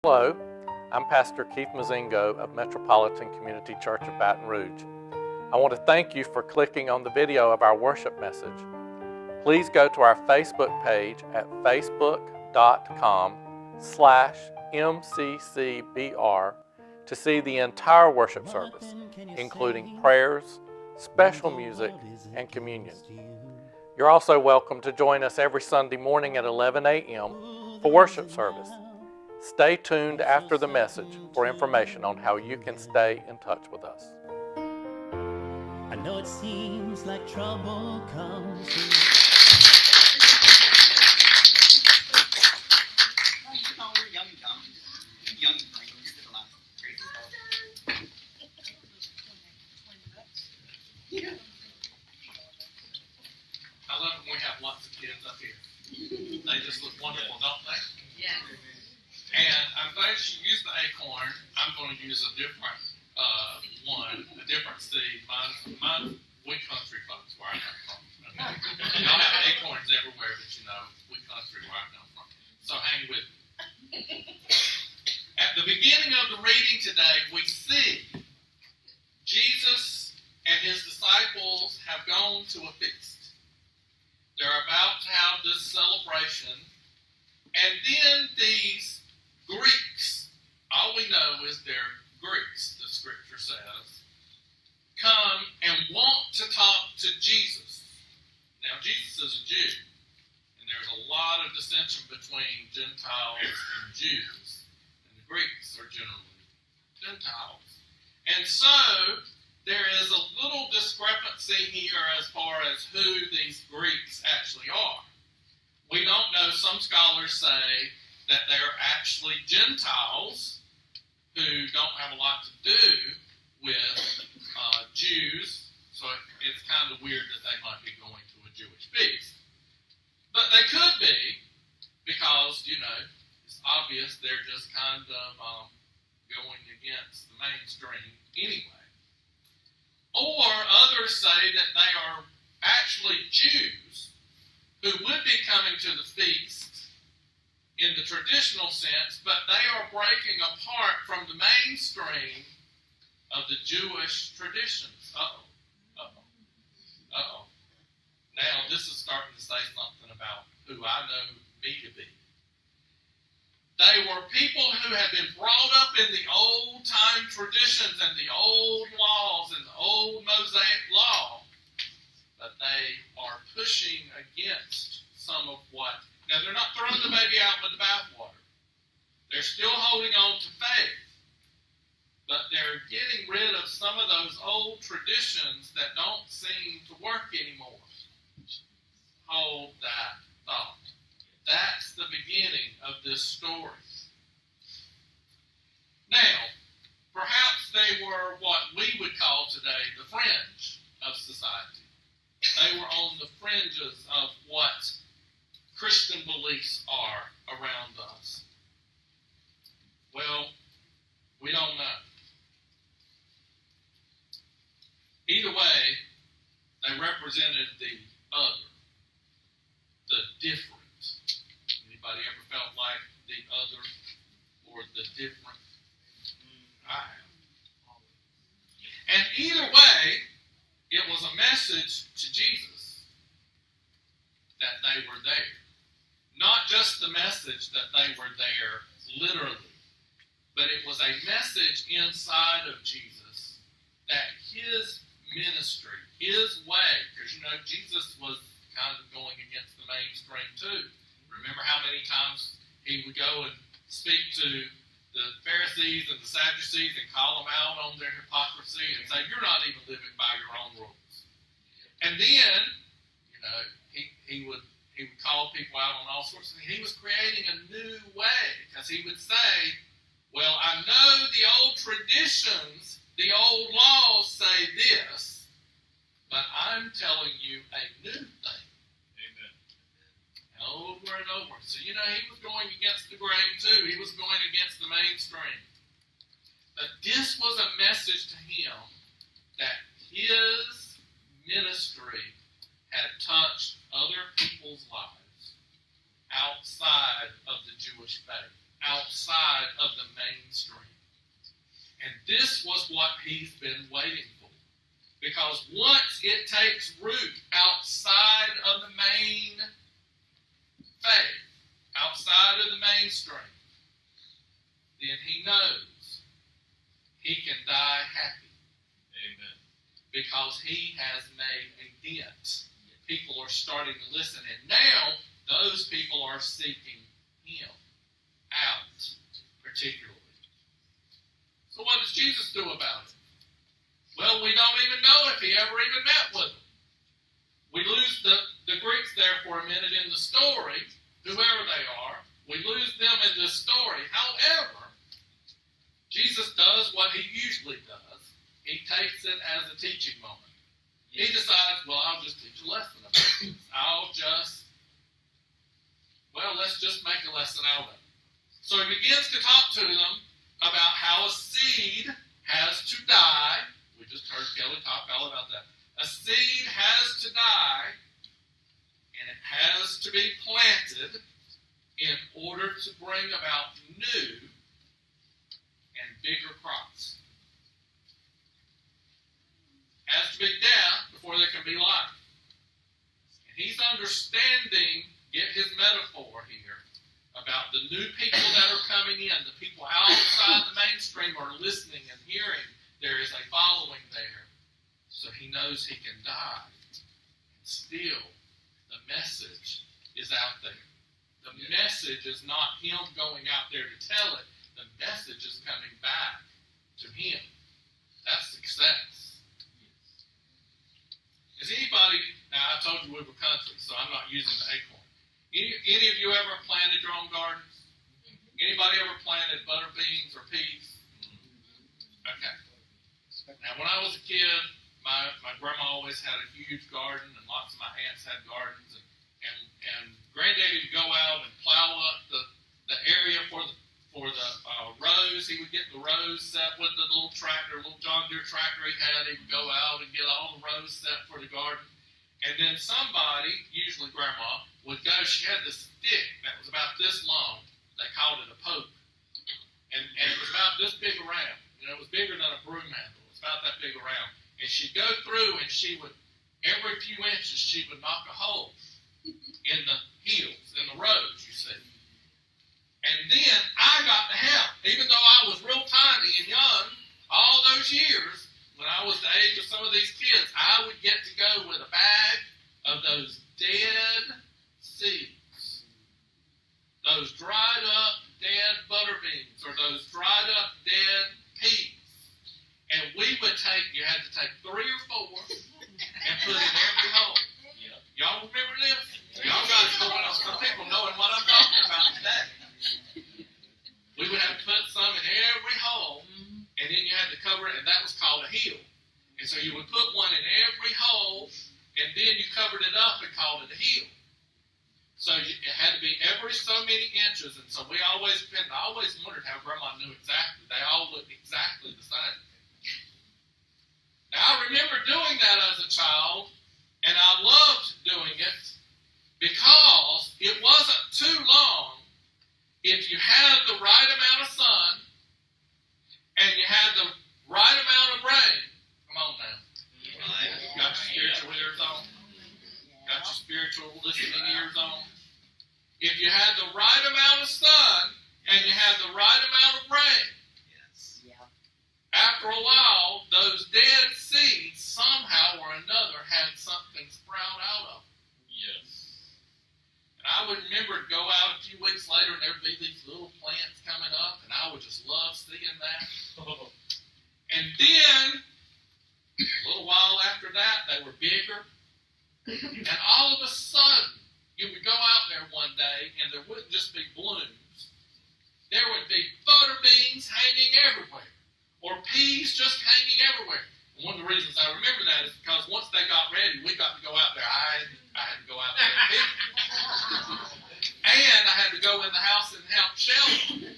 Hello, I'm Pastor Keith Mozingo of Metropolitan Community Church of Baton Rouge. I want to thank you for clicking on the video of our worship message. Please go to our Facebook page at facebook.com/MCCBR to see the entire worship service, including prayers, special music, and communion. You're also welcome to join us every Sunday morning at 11 a.m. for worship service. Stay tuned after the message for information on how you can stay in touch with us. I know it seems like trouble comes to we're young and dumb. Young and dumb. We did a lot of crazy stuff. Yeah. I love when we have lots of kids up here. They just look wonderful, don't they? Yeah. And I'm glad you used the acorn. I'm going to use a different a different seed. Mine's we country folks where I come from. Okay? Y'all have acorns everywhere, but you know, we country where I come from. So hang with me. At the beginning of the reading today, we see Jesus and his disciples have gone to a feast. They're about to have this celebration, and then these Greeks, all we know is they're Greeks, the scripture says, come and want to talk to Jesus. Now, Jesus is a Jew, and there's a lot of dissension between Gentiles and Jews, and the Greeks are generally Gentiles. And so, there is a little discrepancy here as far as who these Greeks actually are. We don't know. Some scholars say that they're actually Gentiles who don't have a lot to do with Jews, so it's kind of weird that they might be going to a Jewish feast. But they could be, because, you know, it's obvious they're just kind of going against the mainstream anyway. Or others say that they are actually Jews who would be coming to the feast in the traditional sense, but they are breaking apart from the mainstream of the Jewish traditions. Now, this is starting to say something about who I know me to be. They were people who had been brought up in the old-time traditions and the old laws and the old Mosaic law, but they are pushing against some of what. Now, they're not throwing the baby out with the bathwater. They're still holding on to faith, but they're getting rid of some of those old traditions that don't seem to work anymore. Hold that thought. That's the beginning of this story. Now, perhaps they were what we would call today the fringe of society. They were on the fringes of what Christian beliefs are around us. Well, we don't know. Either way, they represented the other, the different. Anybody ever felt like the other or the different? I have. And either way, it was a message to Jesus that they were there. Not just the message that they were there literally, but it was a message inside of Jesus that his ministry, his way, because you know Jesus was kind of going against the mainstream too. Remember how many times he would go and speak to the Pharisees and the Sadducees and call them out on their hypocrisy and say, you're not even living by your own rules. And then, you know, he would call people out on all sorts of things. He was creating a new way, because he would say, well, I know the old traditions, the old laws say this, but I'm telling you a new thing. Over and over. So, you know, he was going against the grain too. He was going against the mainstream. But this was a message to him that his ministry had touched other people's lives outside of the Jewish faith, outside outside of the mainstream. And this was what he's been waiting for. Because once it takes root outside of the main faith, outside of the mainstream, then he knows he can die happy. Amen. Because he has made a dent. People are starting to listen, and now those people are seeking him out, particularly. So what does Jesus do about it? Well, we don't even know if he ever even met with them. We lose the Greeks there for a minute in the story, whoever they are. We lose them in this story. However, Jesus does what he usually does. He takes it as a teaching moment. He decides, well, I'll just teach a lesson about this. Let's just make a lesson out of it. So he begins to talk to them about how a seed has to die. We just heard Kelly talk all about that. A seed has to die, and it has to be planted in order to bring about new and bigger crops. Has to be death before there can be life. And he's understanding, get his metaphor here, about the new people that are coming in, the people outside the mainstream are listening and hearing. There is a following there. So he knows he can die. And still, the message is out there. The message is not him going out there to tell it. The message is coming back to him. That's success. Is anybody, now I told you we were country, so I'm not using the acorn. Any of you ever planted your own gardens? Anybody ever planted butter beans or peas? Okay. Now, when I was a kid, my grandma always had a huge garden, and lots of my aunts had gardens, and Granddaddy would go out and plow up the area for the rows. He would get the rows set with the little tractor, little John Deere tractor he had. He would go out and get all the rows set for the garden. And then somebody, usually Grandma, would go. She had this stick that was about this long. They called it a poke. And it was about this big around. You know, it was bigger than a broom handle. It was about that big around. And she'd go through and she would, every few inches, she would knock a hole in the hills, in the roads, you see. And then I got to help. Even though I was real tiny and young, all those years, when I was the age of some of these kids, I would get to go with a bag of those dead seeds. Those dried up dead butter beans, or those dried up dead peas. And we would you had to take 3 or 4 and put in every hole. Y'all remember this? Y'all guys going on, some people knowing what I'm talking about today. We would have to put some in every hole, and then you had to cover it, and that was called a hill. And so you would put one in every hole, and then you covered it up and called it a hill. So it had to be every so many inches, and so I always wondered how Grandma knew exactly. They all looked exactly the same. Now, I remember doing that as a child, and I loved doing it because it wasn't too long if you had the right amount of sun and you had the right amount of rain. Come on now. Got your spiritual ears on? Got your spiritual listening ears on? If you had the right amount of sun and you had the right amount of rain, after a while, those dead seeds somehow or another had something sprout out of them. Yes. And I would remember to go out a few weeks later and there would be these little plants coming up, and I would just love seeing that. And then, a little while after that, they were bigger. And all of a sudden, you would go out there one day and there wouldn't just be blooms. There would be butter beans hanging everywhere. Or peas just hanging everywhere. And one of the reasons I remember that is because once they got ready, we got to go out there. I had to go out there and pick them. And I had to go in the house and help shell them.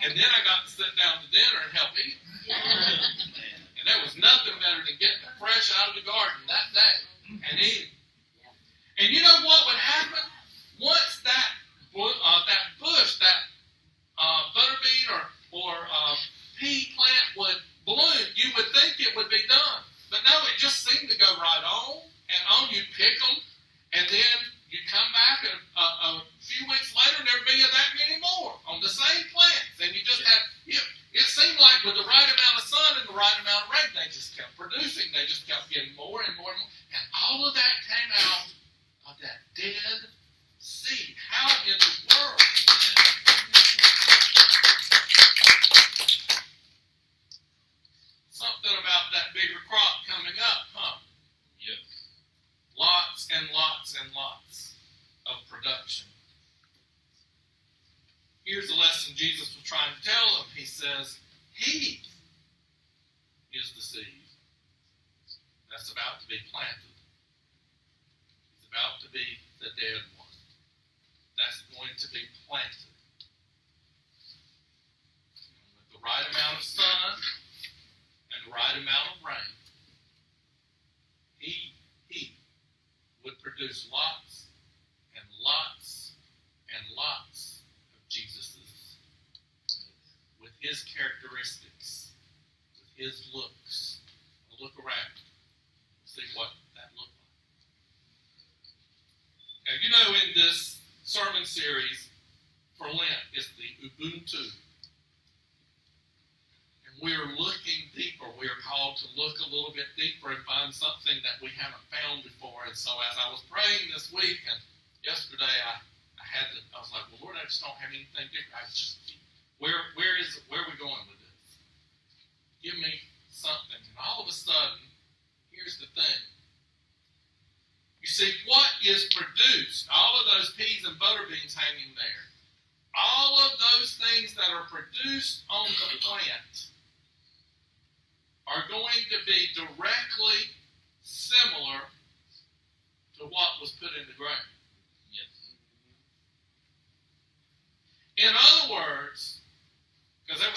And then I got to sit down to dinner and help eat them. And there was nothing better than getting them fresh out of the garden that day and eating. And you know what would happen? Once that bush, that pea plant would bloom, you would think it would be done. But no, it just seemed to go right on and on. You'd pick them, and then you'd come back and a few weeks later, and there'd be that many more on the same plants. And you just had, it seemed like with the right amount of sun and the right amount of rain, they just kept producing. They just kept getting more and more and more. And all of that came out of that dead seed. How in the world? Something about that bigger crop coming up, huh? Yes. Lots and lots and lots of production. Here's the lesson Jesus was trying to tell them. He says, He is the seed that's about to be planted. He's about to be the dead one. That's going to be planted. With the right amount of sun and the right amount of rain, he would produce lots and lots and lots of Jesuses with his characteristics, with his looks. We'll look around, see what that looked like. Now, you know, in this sermon series for Lent is the Ubuntu. We're looking deeper. We're called to look a little bit deeper and find something that we haven't found before. And so as I was praying this week, and yesterday I was like, well, Lord, I just don't have anything different. Where are we going with this? Give me something. And all of a sudden, here's the thing. You see, what is produced, all of those peas and butter beans hanging there, all of those things that are produced on the plant are going to be directly similar to what was put in the ground. Yes. In other words, because there were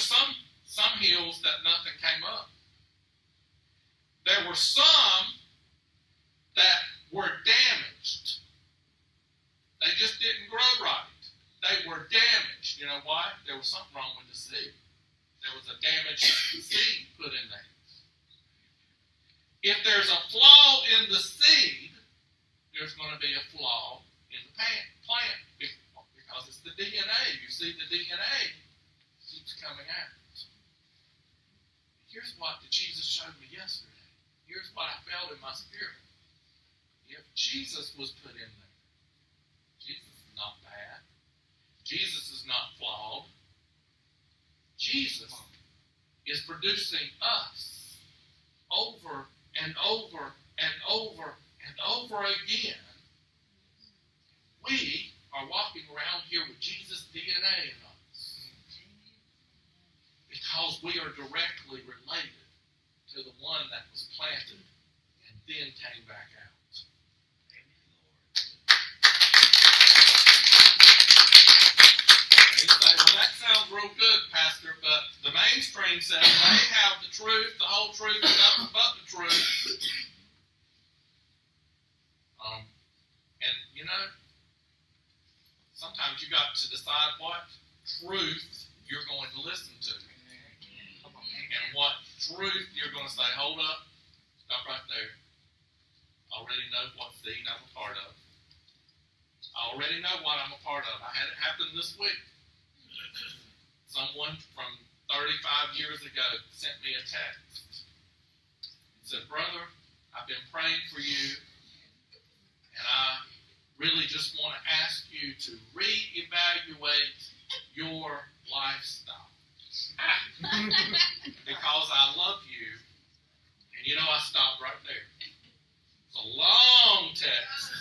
some hills that nothing came up. There were some that were damaged. They just didn't grow right. They were damaged. You know why? There was something wrong with the seed. There was a damaged seed put in there. If there's a flaw in the seed, there's going to be a flaw in the plant because it's the DNA. You see, the DNA keeps coming out. Here's what Jesus showed me yesterday. Here's what I felt in my spirit. If Jesus was put in there, Jesus is not bad. Jesus is not flawed. Jesus is producing us over and over and over and over again. We are walking around here with Jesus' DNA in us because we are directly related to the one that was planted and then came back out. And you say, well, that sounds real good, Pastor, but the mainstream says they have the truth, the whole truth, and nothing but the truth. And, you know, sometimes you got to decide what truth you're going to listen to. And what truth you're going to say, hold up, stop right there. I already know what seed I'm a part of. I already know what I'm a part of. I had it happen this week. Someone from 35 years ago sent me a text. He said, brother, I've been praying for you, and I really just want to ask you to reevaluate your lifestyle. Because I love you. And you know, I stopped right there. It's a long text.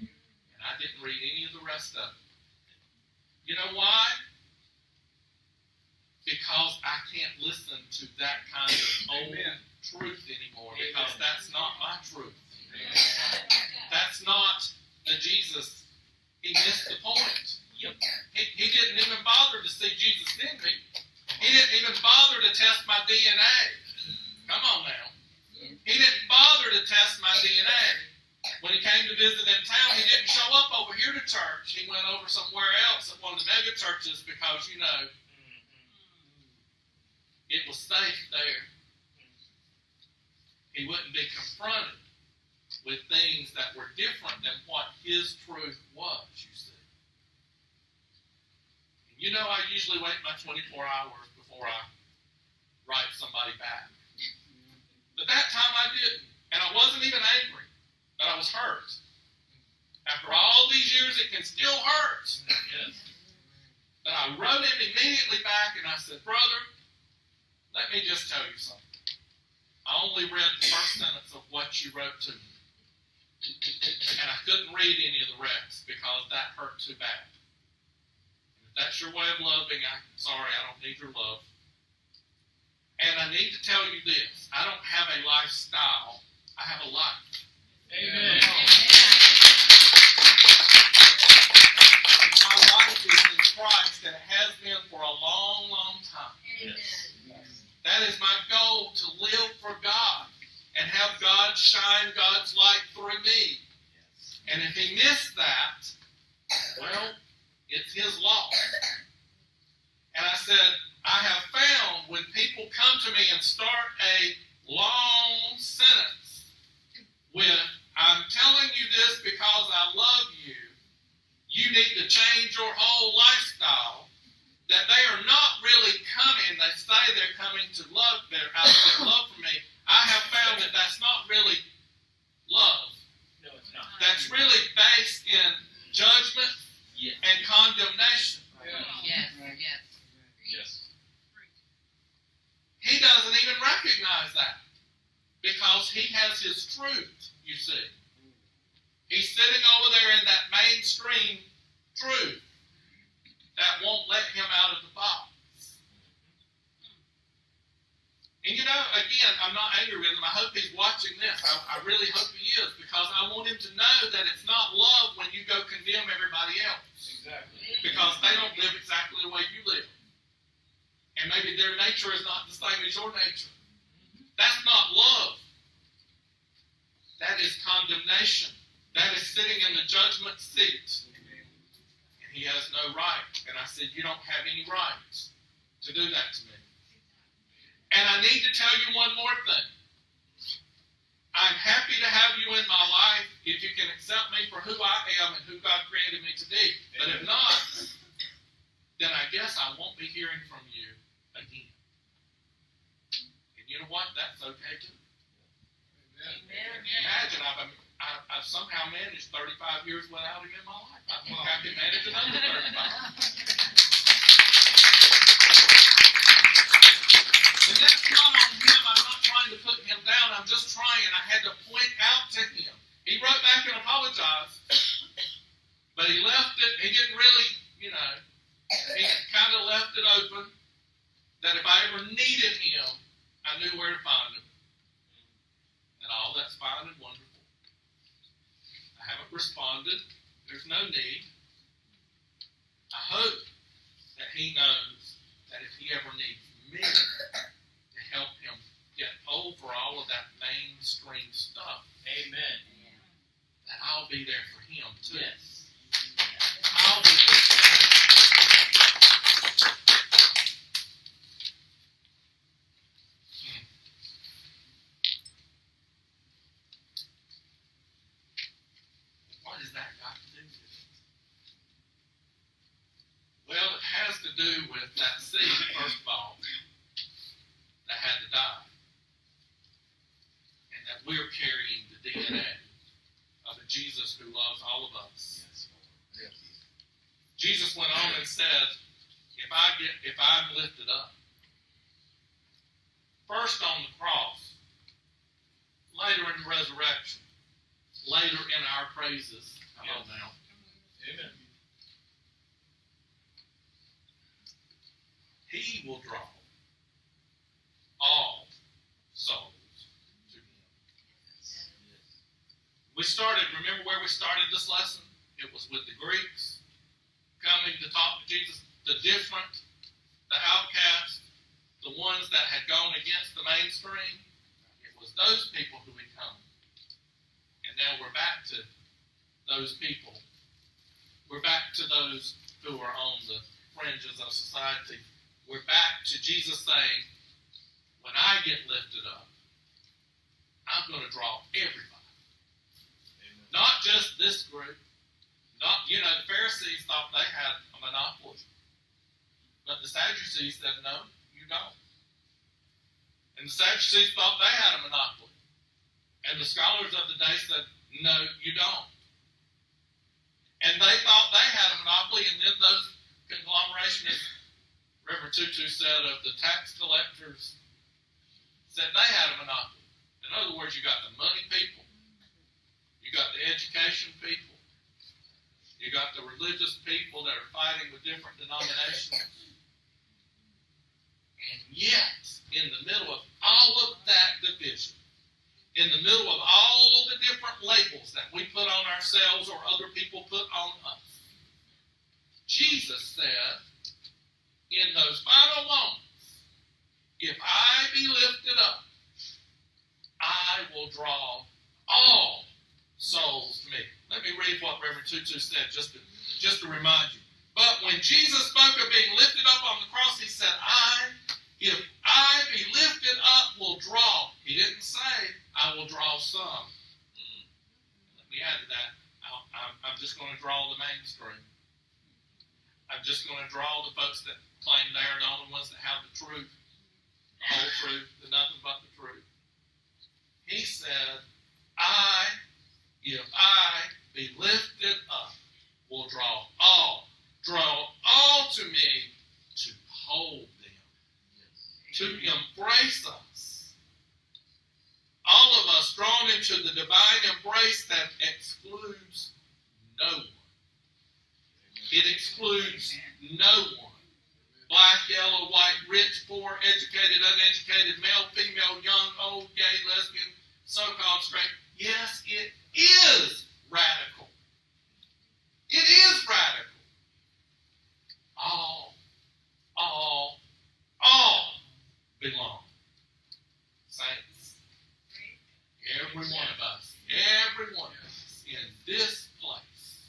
And I didn't read any of the rest of it. You know why? Because I can't listen to that kind of old truth anymore. Because that's not my truth. That's not the Jesus. He missed the point. He didn't even bother to see Jesus in me. He didn't even bother to test my DNA. Come on now. He didn't bother to test my DNA. When he came to visit in town, he didn't show up over here to church. He went over somewhere else at one of the mega churches because, you know, was safe there. He wouldn't be confronted with things that were different than what his truth was, you see. And you know, I usually wait my 24 hours before I write somebody back. But that time I didn't. And I wasn't even angry, but I was hurt. After all these years, it can still hurt. Yes. But I wrote him immediately back and I said, brother, let me just tell you something. I only read the first sentence of what you wrote to me. And I couldn't read any of the rest because that hurt too bad. And if that's your way of loving, I'm sorry, I don't need your love. And I need to tell you this. I don't have a lifestyle. I have a life. Amen. My life is in Christ and it has been for a long, long time. Yes. That is my goal, to live for God and have God shine God's light through me. And if he missed that, well, it's his loss. And I said, I have found when people come to me and start a long sentence with, I'm telling you this because I love you, you need to change your whole lifestyle, that they are not really coming, they say they're coming to love, out of their love for me. I have found that that's not really love. No, it's not. That's really based in judgment Yes. and condemnation. Yes. Yes. He doesn't even recognize that because he has his truth, you see. He's sitting over there in that mainstream truth that won't let him out of the box. And you know, again, I'm not angry with him. I hope he's watching this. I really hope he is, because I want him to know that it's not love when you go condemn everybody else. Exactly. Because they don't live exactly the way you live. And maybe their nature is not the same as your nature. That's not love. That is condemnation. That is sitting in the judgment seat. And he has no right. And I said, you don't have any right to do that to me. And I need to tell you one more thing. I'm happy to have you in my life if you can accept me for who I am and who God created me to be. But if not, then I guess I won't be hearing from you again. And you know what? That's okay too. Imagine I've somehow managed 35 years without him in my life. I think I can manage another 35. And that's not on him. I'm not trying to put him down. I'm just trying. I had to point out to him. He wrote back and apologized, but he left it. He didn't really, he kind of left it open that if I ever needed him, I knew where to find him. And all that's fine and wonderful. I haven't responded. There's no need. I hope that he knows that if he ever needs me to help him get over all of that mainstream stuff, Amen. that I'll be there for him too. Yes. I'll be there for him. What has that got to do with it? Well, it has to do with that seed, first of all, that had to die. And that we're carrying the DNA of a Jesus who loves all of us. Jesus went on and said, if I'm lifted up, first on the cross, later in the resurrection, later in our praises, come on now, Amen. he will draw all souls to him. Remember where we started this lesson? It was with the Greeks coming to talk to Jesus, the different, the outcast, the ones that had gone against the mainstream. It was those people who had come. And now we're back to those people. We're back to those who are on the fringes of society. We're back to Jesus saying, when I get lifted up, I'm going to draw everybody. Amen. Not just this group. Not, the Pharisees thought they had a monopoly. But the Sadducees said, no, you don't. And the Sadducees thought they had a monopoly. And the scholars of the day said, no, you don't. And they thought they had a monopoly, and then those conglomerations, Reverend Tutu said, of the tax collectors, said they had a monopoly. In other words, you got the money people, you got the education people, you got the religious people that are fighting with different denominations. And yet, in the middle of all of that division, in the middle of all the different labels that we put on ourselves or other people put on us, Jesus said, in those final moments, if I be lifted up, I will draw all souls to me. Let me read what Reverend Tutu said just to remind you. But when Jesus spoke of being lifted up on the cross, he said, if I be lifted up, will draw. He didn't say, I will draw some. Let me add to that. I'm just going to draw the mainstream. I'm just going to draw the folks that claim they're the only ones that have the truth, the whole truth, and nothing but the truth. He said, if I be lifted up, will draw all to me to hold them, to embrace us. All of us drawn into the divine embrace that excludes no one. It excludes no one. Black, yellow, white, rich, poor, educated, uneducated, male, female, young, old, gay, lesbian, so-called straight. Yes, it is radical. It is radical. All belong. Saints, every one of us in this place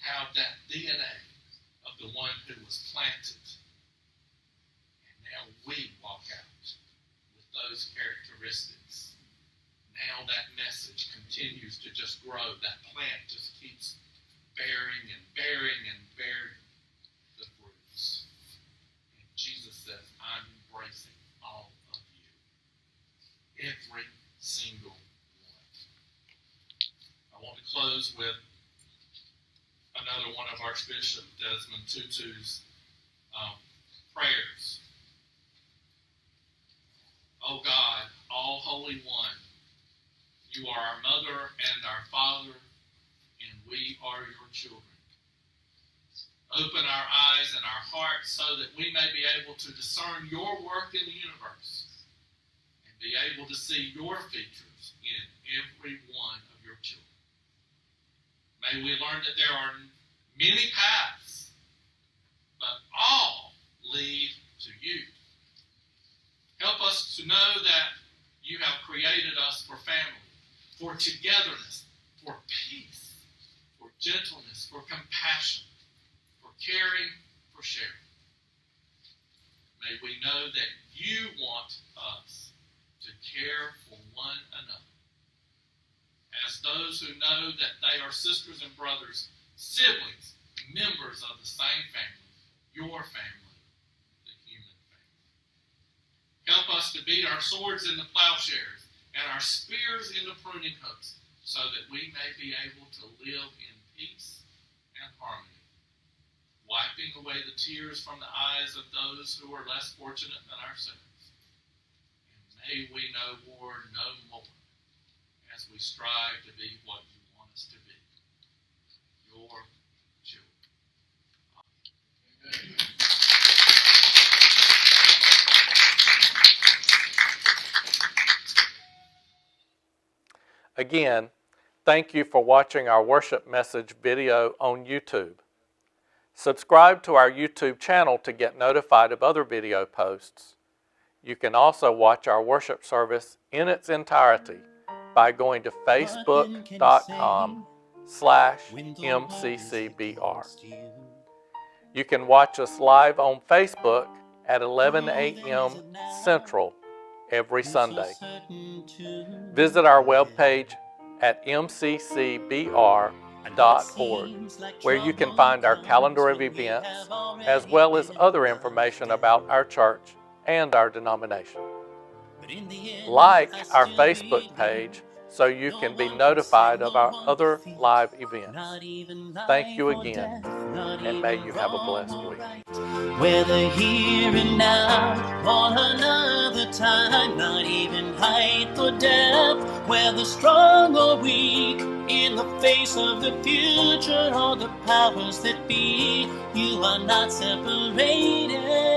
have that DNA of the one who was planted. And now we walk out with those characteristics. Now that message continues to just grow. That plant just keeps bearing and bearing and bearing the fruits. And Jesus says, I'm embracing all of you. Every single one. I want to close with another one of Archbishop Desmond Tutu's prayers. Oh God, all Holy One, you are our mother and our father, and we are your children. Open our eyes and our hearts so that we may be able to discern your work in the universe and be able to see your features in every one of your children. May we learn that there are many paths, but all lead to you. Help us to know that you have created us for family, for togetherness, for peace, for gentleness, for compassion, for caring, for sharing. May we know that you want us to care for one another. As those who know that they are sisters and brothers, siblings, members of the same family, your family, the human family. Help us to beat our swords into plowshares and our spears into pruning hooks, so that we may be able to live in peace and harmony, wiping away the tears from the eyes of those who are less fortunate than ourselves. And may we know war no more, as we strive to be what you want us to be, your children. Amen. Again, thank you for watching our worship message video on YouTube. Subscribe to our YouTube channel to get notified of other video posts. You can also watch our worship service in its entirety by going to facebook.com/MCCBR. You can watch us live on Facebook at 11 a.m. Central every Sunday. Visit our webpage at MCCBR.org, where you can find our calendar of events, as well as other information about our church and our denomination. Like our Facebook page so you can be notified of our other live events. Thank you again, and may you have a blessed week. Whether here and now or another time, not even height or depth, whether strong or weak, in the face of the future or the powers that be, you are not separated.